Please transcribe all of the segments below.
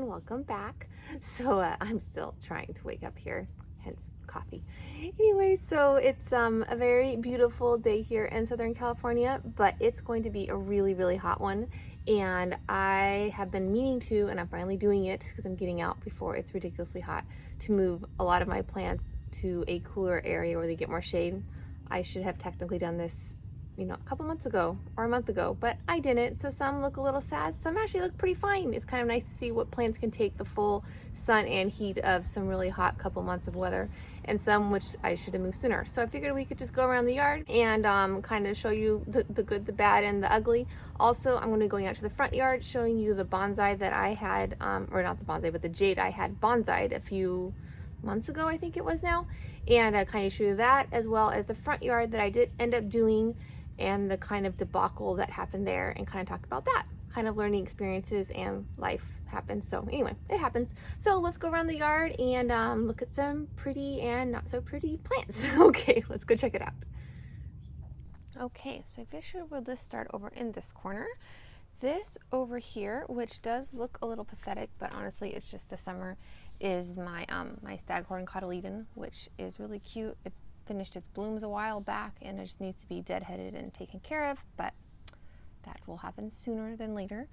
and welcome back. So I'm still trying to wake up here, hence coffee. Anyway, so it's a very beautiful day here in Southern California, but it's going to be a really hot one. And I have been meaning to, and I'm finally doing it because I'm getting out before it's ridiculously hot, to move a lot of my plants to a cooler area where they get more shade. I should have technically done this a couple months ago or a month ago, but I didn't. So some look a little sad, some actually look pretty fine. It's kind of nice to see what plants can take the full sun and heat of some really hot couple months of weather, and some which I should have moved sooner. So I figured we could just go around the yard and kind of show you the good, the bad, and the ugly. Also, I'm going to be going out to the front yard, showing you the bonsai that I had, or not the bonsai, but the jade I had bonsai'd a few months ago, I think it was now, and kind of show you that, as well as the front yard that I did end up doing and the kind of debacle that happened there, and kind of talk about that. Kind of learning experiences and life happens. So anyway, it happens. So let's go around the yard and look at some pretty and not so pretty plants. Okay, let's go check it out. Okay, so I figured we'll just start over in this corner. This over here, which does look a little pathetic, but honestly it's just the summer, is my my staghorn cotyledon, which is really cute. It finished its blooms a while back and it just needs to be deadheaded and taken care of, but that will happen sooner than later.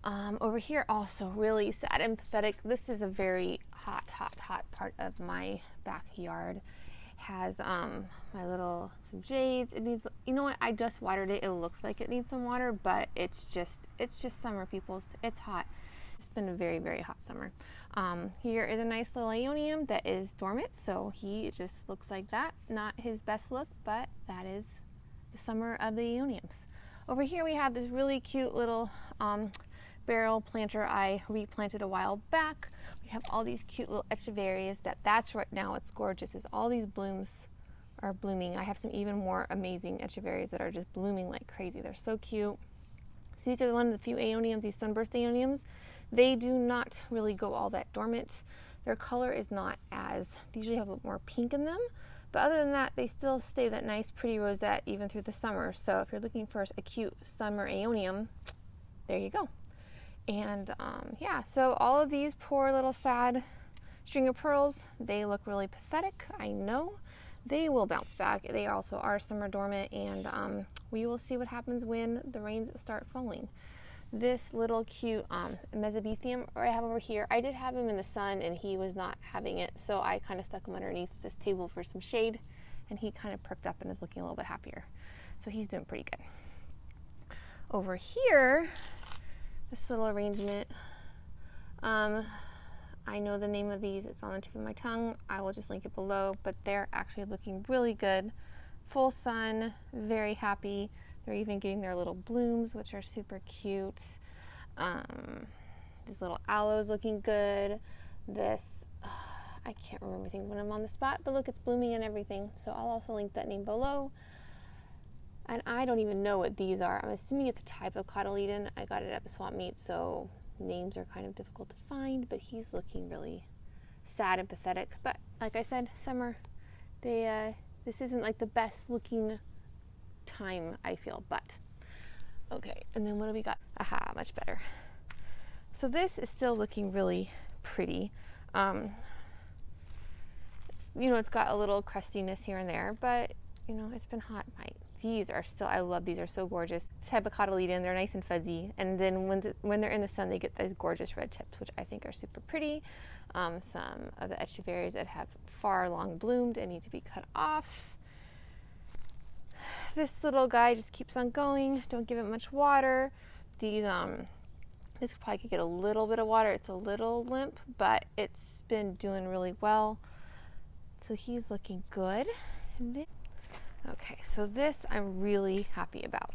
Over here also really sad and pathetic. This is a very hot part of my backyard. Has some jades. It needs, you know what, I just watered it. It looks like it needs some water, but it's just summer, peoples. It's hot. It's been a very hot summer. Here is a nice little Aeonium that is dormant, so he just looks like that. Not his best look, but that is the summer of the Aeoniums. Over here we have this really cute little barrel planter I replanted a while back. We have all these cute little Echeverias. That's right now it's gorgeous, is all these blooms are blooming. I have some even more amazing Echeverias that are just blooming like crazy. They're so cute. So these are one of the few Aeoniums, these sunburst Aeoniums. They do not really go all that dormant. Their color is not as, they usually have a bit more pink in them, but other than that, they still stay that nice, pretty rosette even through the summer. So if you're looking for a cute summer Aeonium, there you go. And yeah, so all of these poor little sad string of pearls, they look really pathetic, I know. They will bounce back. They also are summer dormant, and we will see what happens when the rains start falling. This little cute mesothelium I have over here, I did have him in the sun and he was not having it, so I kind of stuck him underneath this table for some shade, and he kind of perked up and is looking a little bit happier. So he's doing pretty good. Over here, this little arrangement, I know the name of these, it's on the tip of my tongue. I will just link it below, but they're actually looking really good. Full sun, very happy. They're even getting their little blooms, which are super cute. These little aloes looking good. This, I can't remember things when I'm on the spot, but look, it's blooming and everything. So I'll also link that name below. And I don't even know what these are. I'm assuming it's a type of cotyledon. I got it at the swap meet, so names are kind of difficult to find, but he's looking really sad and pathetic. But like I said, summer, this isn't like the best looking time, I feel, but okay. And then what do we got? Aha, much better. So this is still looking really pretty. It's got a little crustiness here and there, but it's been hot. These are still, I love these, are so gorgeous. This type of cotyledon, they're nice and fuzzy, and then when they're in the sun, they get those gorgeous red tips, which I think are super pretty. Some of the Echeverias that have far long bloomed and need to be cut off. This little guy just keeps on going. Don't give it much water. These this probably could get a little bit of water. It's a little limp, but it's been doing really well. So he's looking good. And then, okay, so this I'm really happy about.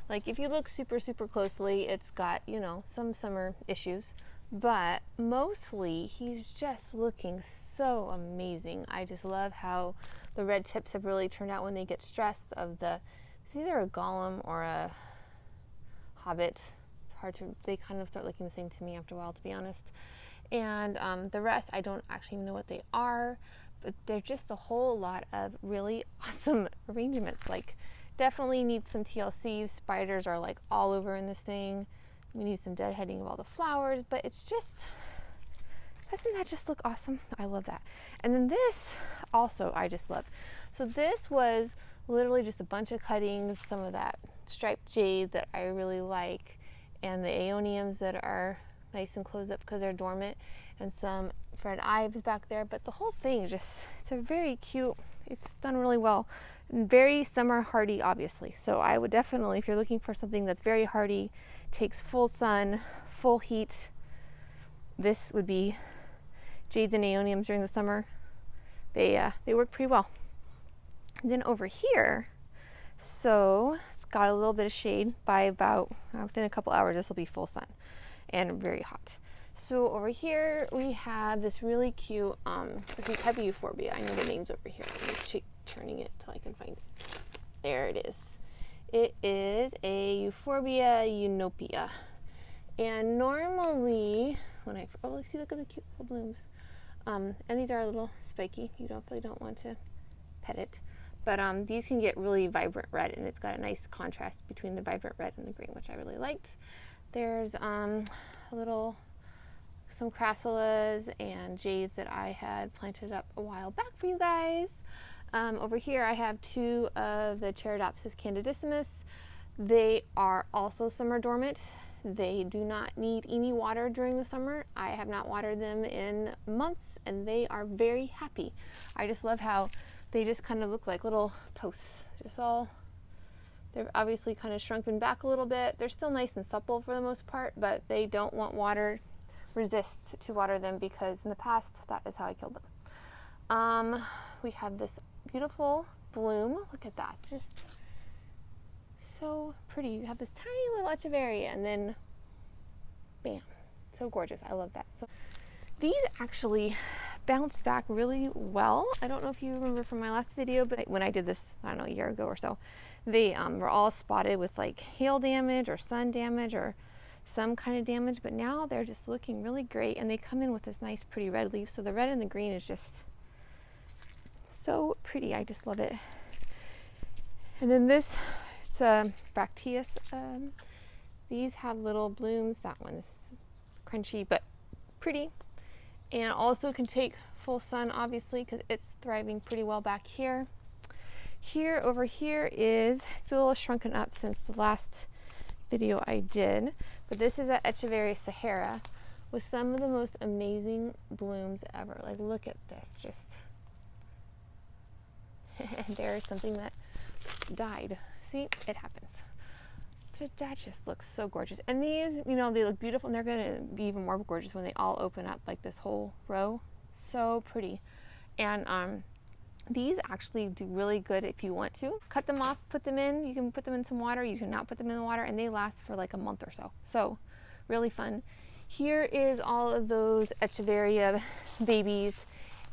Like if you look super closely, it's got, some summer issues, but mostly he's just looking so amazing. I just love how the red tips have really turned out when they get stressed. It's either a golem or a hobbit. It's hard to, they kind of start looking the same to me after a while, to be honest. And the rest, I don't actually even know what they are, but they're just a whole lot of really awesome arrangements. Like, definitely need some TLC. Spiders are like all over in this thing. We need some deadheading of all the flowers, but it's just Doesn't that just look awesome? I love that. And then this also I just love. So this was literally just a bunch of cuttings, some of that striped jade that I really like, and the Aeoniums that are nice and closed up because they're dormant, and some Fred Ives back there. But the whole thing just, it's a very cute, it's done really well. And very summer hardy, obviously. So I would definitely, if you're looking for something that's very hardy, takes full sun, full heat, this would be Jades and Aeoniums during the summer. They work pretty well. And then over here, so it's got a little bit of shade. By about within a couple hours, this will be full sun and very hot. So over here we have this really cute this type of Euphorbia. I know the name's over here. I'm just turning it till I can find it. There it is. It is a Euphorbia Unopia. And normally when I see, look at the cute little blooms. And these are a little spiky. You definitely don't want to pet it. But these can get really vibrant red, and it's got a nice contrast between the vibrant red and the green, which I really liked. There's some crassulas and jades that I had planted up a while back for you guys. Over here I have two of the Cherodopsis candidissimus. They are also summer dormant. They do not need any water during the summer. I have not watered them in months, and they are very happy. I just love how they just kind of look like little posts. They're obviously kind of shrunken back a little bit. They're still nice and supple for the most part, but they don't want water, resist to water them, because in the past, that is how I killed them. We have this beautiful bloom. Look at that, just so pretty. You have this tiny little Echeveria, and then bam, so gorgeous. I love that. So these actually bounced back really well. I don't know if you remember from my last video, but when I did this, I don't know, a year ago or so, they were all spotted with like hail damage or sun damage or some kind of damage, but now they're just looking really great, and they come in with this nice pretty red leaf. So the red and the green is just so pretty. I just love it. And then this, it's a Bracteus. These have little blooms. That one is crunchy but pretty, and also can take full sun, obviously, because it's thriving pretty well back here. Over here it's a little shrunken up since the last video I did, but this is a Echeveria Sahara with some of the most amazing blooms ever. Like, look at this, just there's something that died. See, it happens. So that just looks so gorgeous. And these, you know, they look beautiful, and they're going to be even more gorgeous when they all open up, like this whole row. So pretty. And these actually do really good if you want to. Cut them off, put them in. You can put them in some water. You can not put them in the water, and they last for like a month or so. So really fun. Here is all of those Echeveria babies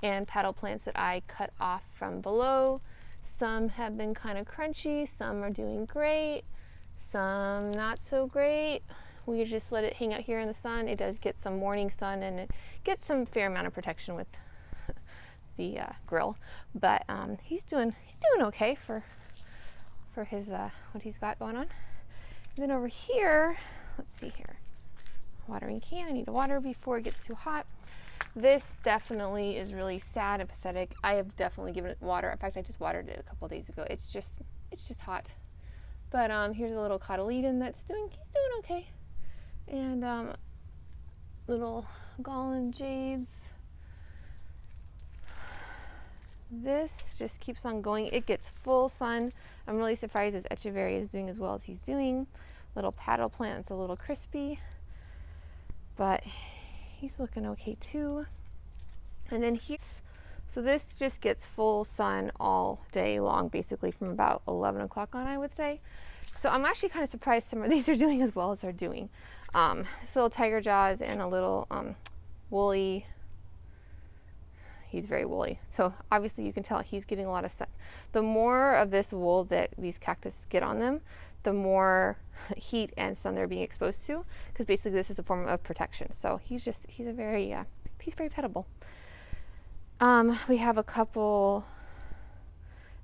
and petal plants that I cut off from below. Some have been kind of crunchy. Some are doing great. Some not so great. We just let it hang out here in the sun. It does get some morning sun, and it gets some fair amount of protection with the grill, but he's doing okay for his what he's got going on. And then over here, let's see here, watering can. I need to water before it gets too hot. This definitely is really sad and pathetic. I have definitely given it water. In fact, I just watered it a couple days ago. It's just hot. But here's a little cotyledon he's doing okay. And little golem jades. This just keeps on going. It gets full sun. I'm really surprised as Echeveria is doing as well as he's doing. Little paddle plant is a little crispy, but he's looking okay too. And then so this just gets full sun all day long, basically from about 11 o'clock on, I would say. So I'm actually kind of surprised some of these are doing as well as they're doing. This little tiger jaws and a little woolly. He's very woolly. So obviously you can tell he's getting a lot of sun. The more of this wool that these cactus get on them, the more heat and sun they're being exposed to, because basically this is a form of protection. So he's very pettable. We have a couple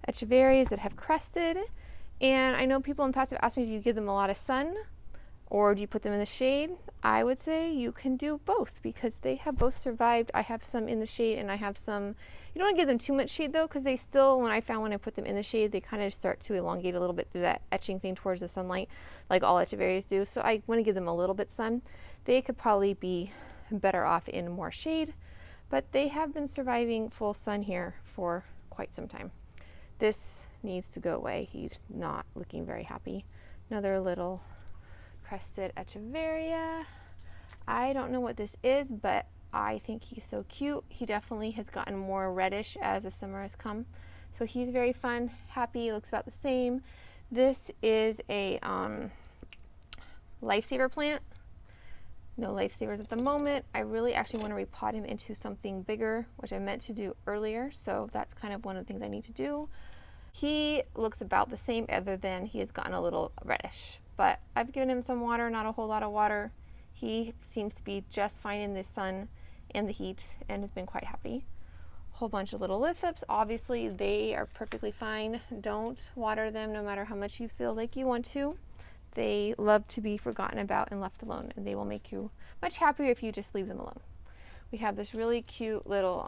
Echeverias that have crested, and I know people in the past have asked me, do you give them a lot of sun? Or do you put them in the shade? I would say you can do both because they have both survived. I have some in the shade and I have some, you don't want to give them too much shade though, because they still, when I put them in the shade, they kind of start to elongate a little bit through that etching thing towards the sunlight, like all Echeverias do. So I want to give them a little bit sun. They could probably be better off in more shade, but they have been surviving full sun here for quite some time. This needs to go away. He's not looking very happy. Another little crested Echeveria. I don't know what this is, but I think he's so cute. He definitely has gotten more reddish as the summer has come. So he's very fun, happy, looks about the same. This is a lifesaver plant. No lifesavers at the moment. I really actually want to repot him into something bigger, which I meant to do earlier. So that's kind of one of the things I need to do. He looks about the same other than he has gotten a little reddish. But I've given him some water, not a whole lot of water. He seems to be just fine in the sun and the heat and has been quite happy. Whole bunch of little lithops. Obviously, they are perfectly fine. Don't water them no matter how much you feel like you want to. They love to be forgotten about and left alone, and they will make you much happier if you just leave them alone. We have this really cute little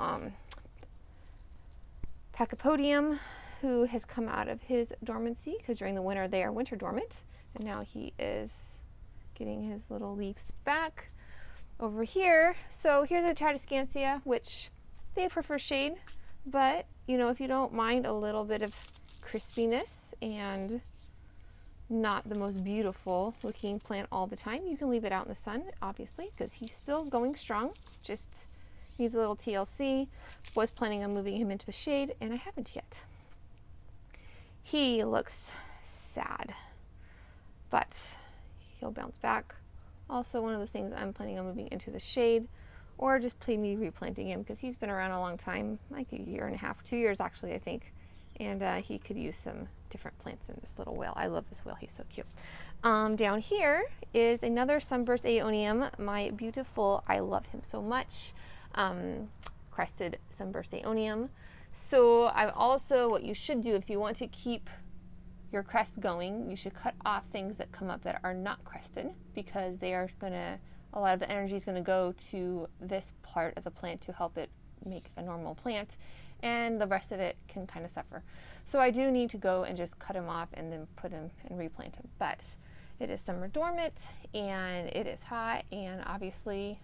Pachypodium who has come out of his dormancy because during the winter they are winter dormant. And now he is getting his little leaves back over here. So here's a Tradescantia, which they prefer shade, but you know, if you don't mind a little bit of crispiness and not the most beautiful looking plant all the time, you can leave it out in the sun, obviously, because he's still going strong. Just needs a little TLC. Was planning on moving him into the shade, and I haven't yet. He looks sad, but he'll bounce back. Also, one of those things I'm planning on moving into the shade, or just maybe replanting him because he's been around a long time, like a year and a half, 2 years actually, I think. And he could use some different plants in this little whale. I love this whale, he's so cute. Down here is another sunburst Aeonium, my beautiful, I love him so much, crested sunburst Aeonium. So I also, what you should do if you want to keep your crest going, you should cut off things that come up that are not crested, because they are gonna, a lot of the energy is gonna go to this part of the plant to help it make a normal plant, and the rest of it can kind of suffer. So I do need to go and just cut him off and then put him and replant him. But it is summer dormant and it is hot, and obviously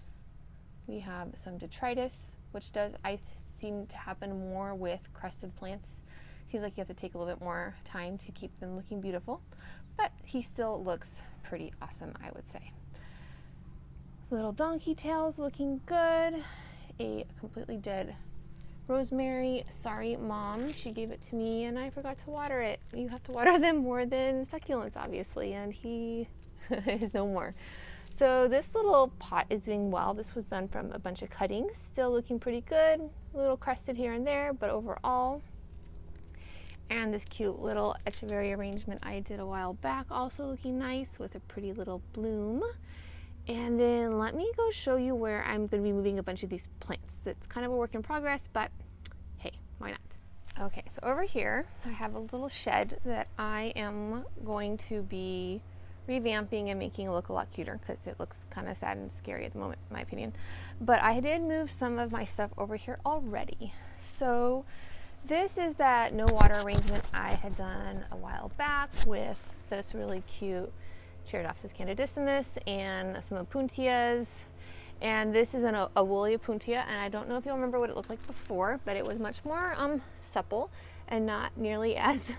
we have some detritus, which does seem to happen more with crested plants. Seems like you have to take a little bit more time to keep them looking beautiful, but he still looks pretty awesome, I would say. Little donkey tails looking good. A completely dead rosemary. Sorry, Mom, she gave it to me and I forgot to water it. You have to water them more than succulents, obviously, and he is no more. So this little pot is doing well. This was done from a bunch of cuttings. Still looking pretty good. A little crested here and there, but overall. And this cute little Echeveria arrangement I did a while back, also looking nice with a pretty little bloom. And then let me go show you where I'm going to be moving a bunch of these plants. It's kind of a work in progress, but hey, why not? Okay, so over here I have a little shed that I am going to be revamping and making it look a lot cuter because it looks kind of sad and scary at the moment, in my opinion. But I did move some of my stuff over here already. So this is that no water arrangement I had done a while back with this really cute Cheridopsis candidissimus and some opuntias. And this is a woolly opuntia, and I don't know if you'll remember what it looked like before, but it was much more supple and not nearly as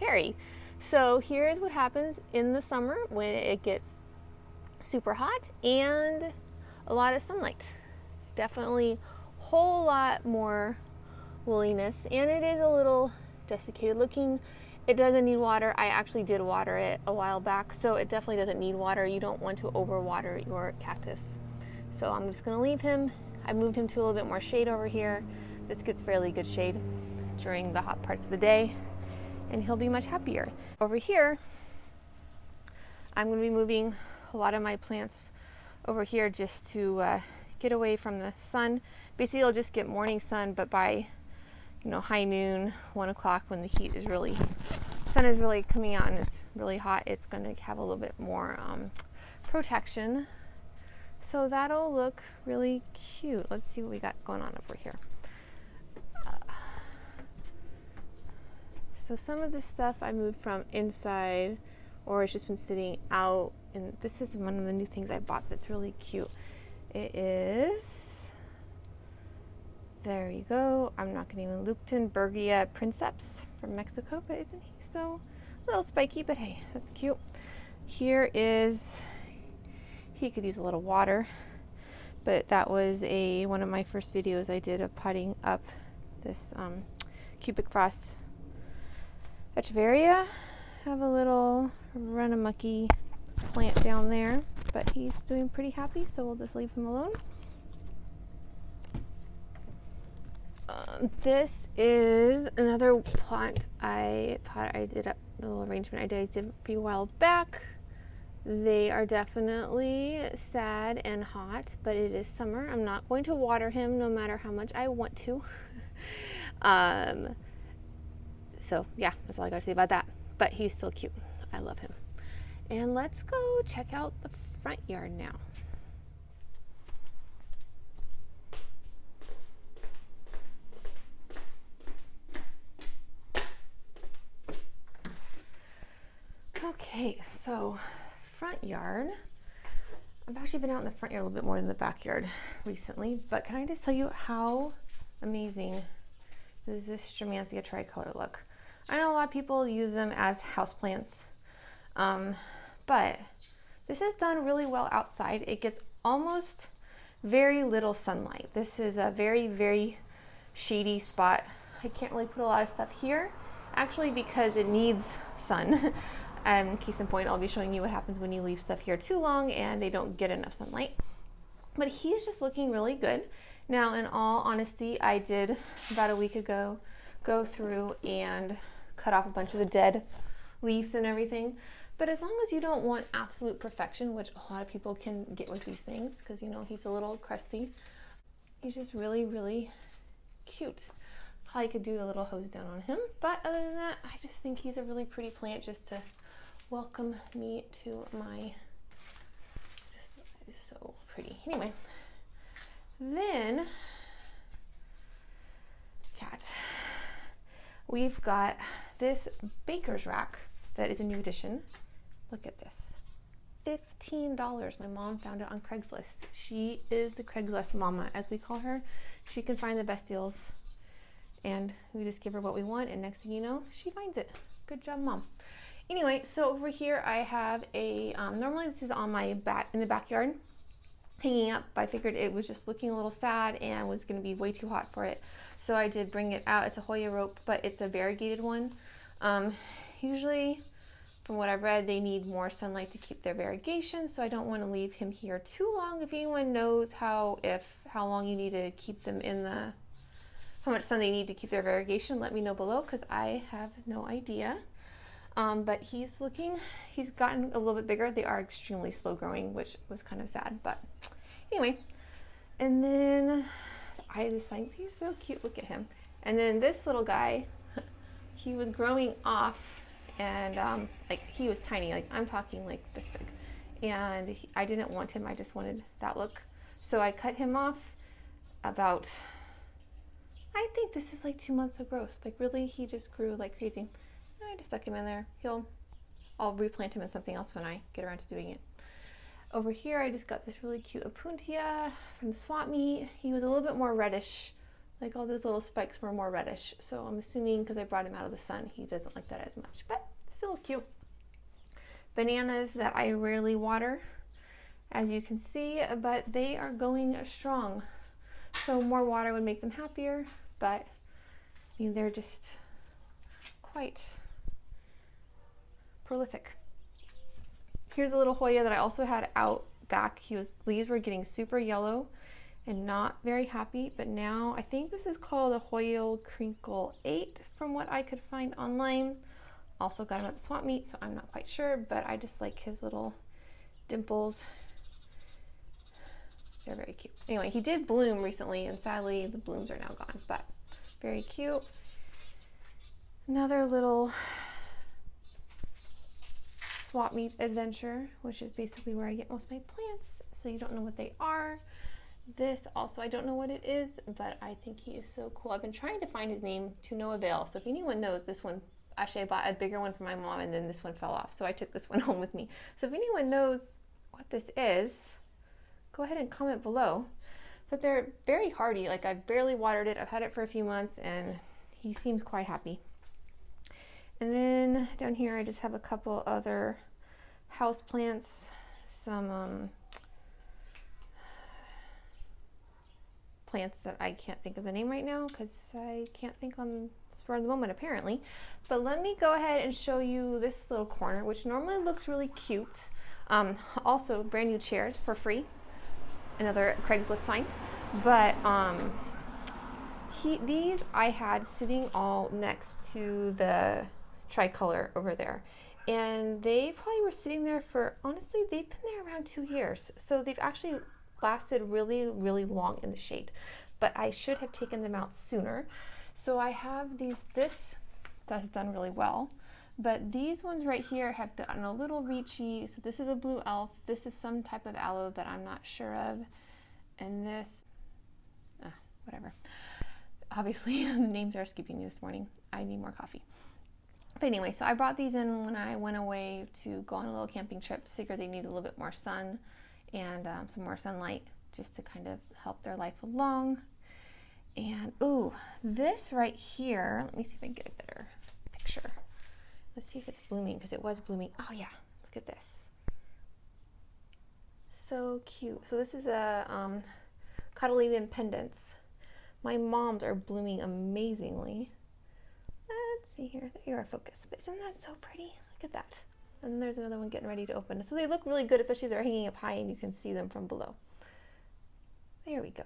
hairy. So here's what happens in the summer when it gets super hot and a lot of sunlight. Definitely a whole lot more woolliness, and it is a little desiccated looking. It doesn't need water. I actually did water it a while back, so it definitely doesn't need water. You don't want to overwater your cactus. So I'm just gonna leave him. I moved him to a little bit more shade over here. This gets fairly good shade during the hot parts of the day, and he'll be much happier. Over here, I'm gonna be moving a lot of my plants over here just to get away from the sun. Basically, it'll just get morning sun, but by high noon, 1 o'clock, when the heat is really, sun is really coming out and it's really hot, it's going to have a little bit more protection. So that'll look really cute. Let's see what we got going on over here. So some of this stuff I moved from inside, or it's just been sitting out. And this is one of the new things I bought that's really cute. It is, there you go. I'm not going to even Lupton Princeps from Mexico, but isn't he so a little spiky? But hey, that's cute. Here is, he could use a little water, but that was one of my first videos I did of potting up this cubic frost Echeveria. Have a little run-a-mucky plant down there, but he's doing pretty happy, so we'll just leave him alone. This is another plant I did a little arrangement I did a few while back. They are definitely sad and hot, but it is summer. I'm not going to water him no matter how much I want to. So yeah, that's all I got to say about that. But he's still cute. I love him. And let's go check out the front yard now. Okay, so front yard. I've actually been out in the front yard a little bit more than the backyard recently, but can I just tell you how amazing does this Strammanthia tricolor look? I know a lot of people use them as houseplants, but this is done really well outside. It gets almost very little sunlight. This is a very, very shady spot. I can't really put a lot of stuff here, actually, because it needs sun. Case in point, I'll be showing you what happens when you leave stuff here too long and they don't get enough sunlight. But he's just looking really good. Now, in all honesty, I did about a week ago go through and cut off a bunch of the dead leaves and everything. But as long as you don't want absolute perfection, which a lot of people can get with these things, because you know he's a little crusty, he's just really, really cute. Probably could do a little hose down on him, but other than that, I just think he's a really pretty plant just to welcome me to my, just is so pretty. Anyway, then cat. We've got this baker's rack that is a new addition. Look at this. $15. My mom found it on Craigslist. She is the Craigslist mama, as we call her. She can find the best deals, and we just give her what we want, and next thing you know, she finds it. Good job, Mom. Anyway, so over here I have a, normally this is on my in the backyard, hanging up. I figured it was just looking a little sad and was going to be way too hot for it. So I did bring it out. It's a Hoya rope, but it's a variegated one. Usually, from what I've read, they need more sunlight to keep their variegation, so I don't want to leave him here too long. If anyone knows how long you need to keep them in the, how much sun they need to keep their variegation, let me know below, because I have no idea. But he's gotten a little bit bigger. They are extremely slow growing, which was kind of sad, but anyway. And then I just think he's so cute. Look at him. And then this little guy, he was growing off, and like he was tiny, like I'm talking like this big, and I didn't want him. I just wanted that look, so I cut him off about, I think this is like 2 months of growth. Like really, he just grew like crazy. And I just stuck him in there. I'll replant him in something else when I get around to doing it. Over here, I just got this really cute Opuntia from the swap meet. He was a little bit more reddish. Like all those little spikes were more reddish. So I'm assuming because I brought him out of the sun, he doesn't like that as much, but still cute. Bananas that I rarely water, as you can see, but they are going strong. So more water would make them happier, but I mean, they're just quite prolific. Here's a little Hoya that I also had out back. Leaves were getting super yellow and not very happy, but now I think this is called a Hoya Crinkle 8 from what I could find online. Also got him at the swap meet, so I'm not quite sure, but I just like his little dimples. They're very cute. Anyway, he did bloom recently, and sadly the blooms are now gone, but very cute. Another little swap meet adventure, which is basically where I get most of my plants, so you don't know what they are. This also, I don't know what it is, but I think he is so cool. I've been trying to find his name to no avail. So if anyone knows this one, actually I bought a bigger one for my mom and then this one fell off. So I took this one home with me. So if anyone knows what this is, go ahead and comment below. But they're very hardy. Like, I've barely watered it. I've had it for a few months and he seems quite happy. And then down here, I just have a couple other house plants, some plants that I can't think of the name right now because I can't think on the spur of the moment apparently. But let me go ahead and show you this little corner, which normally looks really cute. Also brand new chairs for free, another Craigslist find. But these I had sitting all next to the tricolor over there, and they probably were sitting there for, honestly, they've been there around 2 years, so they've actually lasted really, really long in the shade, but I should have taken them out sooner. So I have these, this has done really well, but these ones right here have gotten a little reachy. So this is a blue elf, this is some type of aloe that I'm not sure of, and this, whatever. Obviously, the names are escaping me this morning. I need more coffee. But anyway, so I brought these in when I went away to go on a little camping trip. Figured they need a little bit more sun and some more sunlight just to kind of help their life along. And ooh, this right here, let me see if I can get a better picture. Let's see if it's blooming, because it was blooming. Oh yeah, look at this. So cute. So this is a Cotyledon pendants. My mom's are blooming amazingly. Let's see here. There you are, focus. But isn't that so pretty? Look at that. And there's another one getting ready to open. So they look really good, especially if they're hanging up high and you can see them from below. There we go.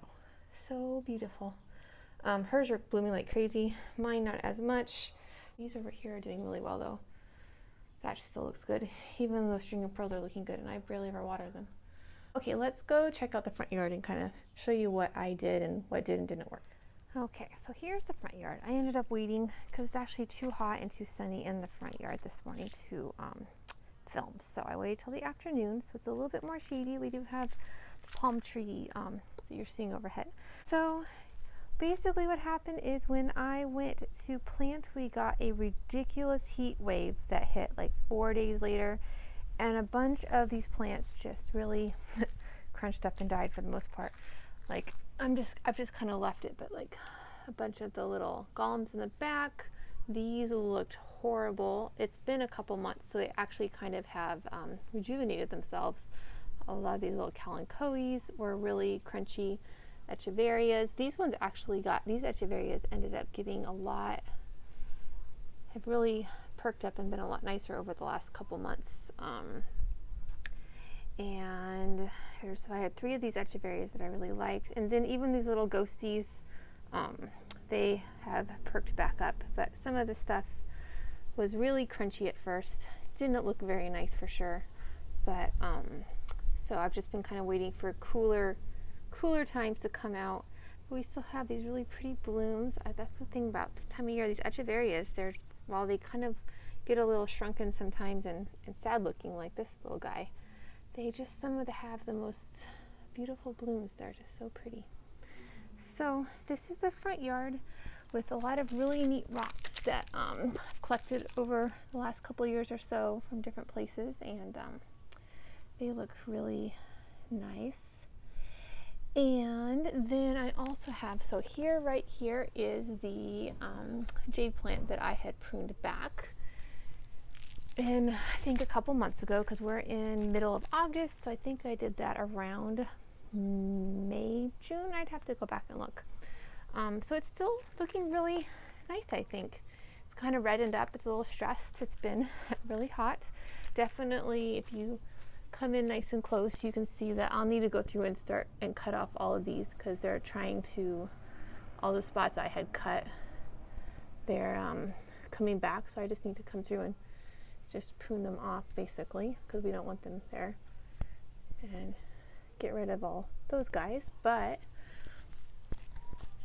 So beautiful. Hers are blooming like crazy. Mine not as much. These over here are doing really well though. That still looks good. Even those string of pearls are looking good, and I barely ever water them. Okay, let's go check out the front yard and kind of show you what I did and what did and didn't work. Okay, so here's the front yard. I ended up waiting because it's actually too hot and too sunny in the front yard this morning to film. So I waited till the afternoon, so it's a little bit more shady. We do have the palm tree that you're seeing overhead. So basically what happened is when I went to plant, we got a ridiculous heat wave that hit like 4 days later, and a bunch of these plants just really crunched up and died for the most part. Like, I've just kind of left it, but like a bunch of the little golems in the back, these looked horrible. It's been a couple months, so they actually kind of have rejuvenated themselves. A lot of these little kalanchoes were really crunchy. Echeverias, these ones actually got, these Echeverias ended up getting a lot, have really perked up and been a lot nicer over the last couple months. And here's, so I had 3 of these Echeverias that I really liked, and then even these little ghosties, they have perked back up, but some of the stuff was really crunchy at first. Didn't look very nice for sure, but so I've just been kind of waiting for cooler times to come out. But we still have these really pretty blooms. That's the thing about this time of year, these Echeverias, they're, while they kind of get a little shrunken sometimes and sad looking like this little guy, they just, some of them have the most beautiful blooms. They're just so pretty. So this is the front yard with a lot of really neat rocks that I've collected over the last couple years or so from different places, and they look really nice. And then I also have, so here, right here is the jade plant that I had pruned back. And I think a couple months ago, because we're in middle of August, so I think I did that around May, June. I'd have to go back and look. So it's still looking really nice, I think. It's kind of reddened up. It's a little stressed. It's been really hot. Definitely, if you come in nice and close, you can see that I'll need to go through and start and cut off all of these, because they're trying to, all the spots I had cut, they're coming back. So I just need to come through and just prune them off, basically, because we don't want them there, and get rid of all those guys. But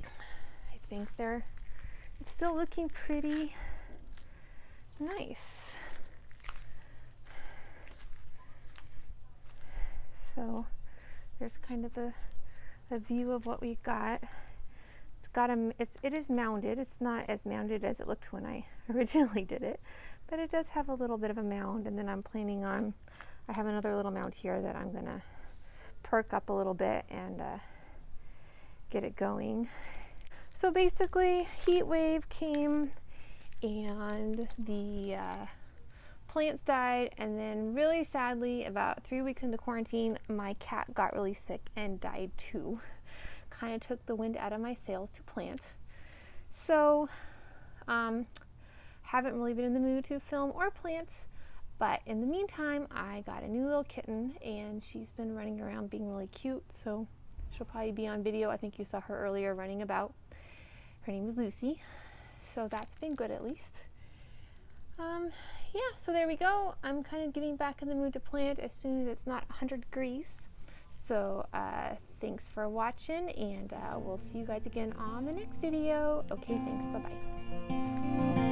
I think it's still looking pretty nice. So there's kind of a view of what we got. It's got it is mounded. It's not as mounded as it looked when I originally did it, but it does have a little bit of a mound. And then I'm planning on, I have another little mound here that I'm gonna perk up a little bit and get it going. So basically, heat wave came and the plants died, and then really sadly, about 3 weeks into quarantine, my cat got really sick and died too. Kind of took the wind out of my sails to plant. So haven't really been in the mood to film or plant, but in the meantime I got a new little kitten and she's been running around being really cute, so she'll probably be on video. I think you saw her earlier running about. Her name is Lucy, so that's been good at least. Yeah, so there we go. I'm kind of getting back in the mood to plant as soon as it's not 100 degrees. So thanks for watching, and we'll see you guys again on the next video. Okay, thanks. Bye-bye.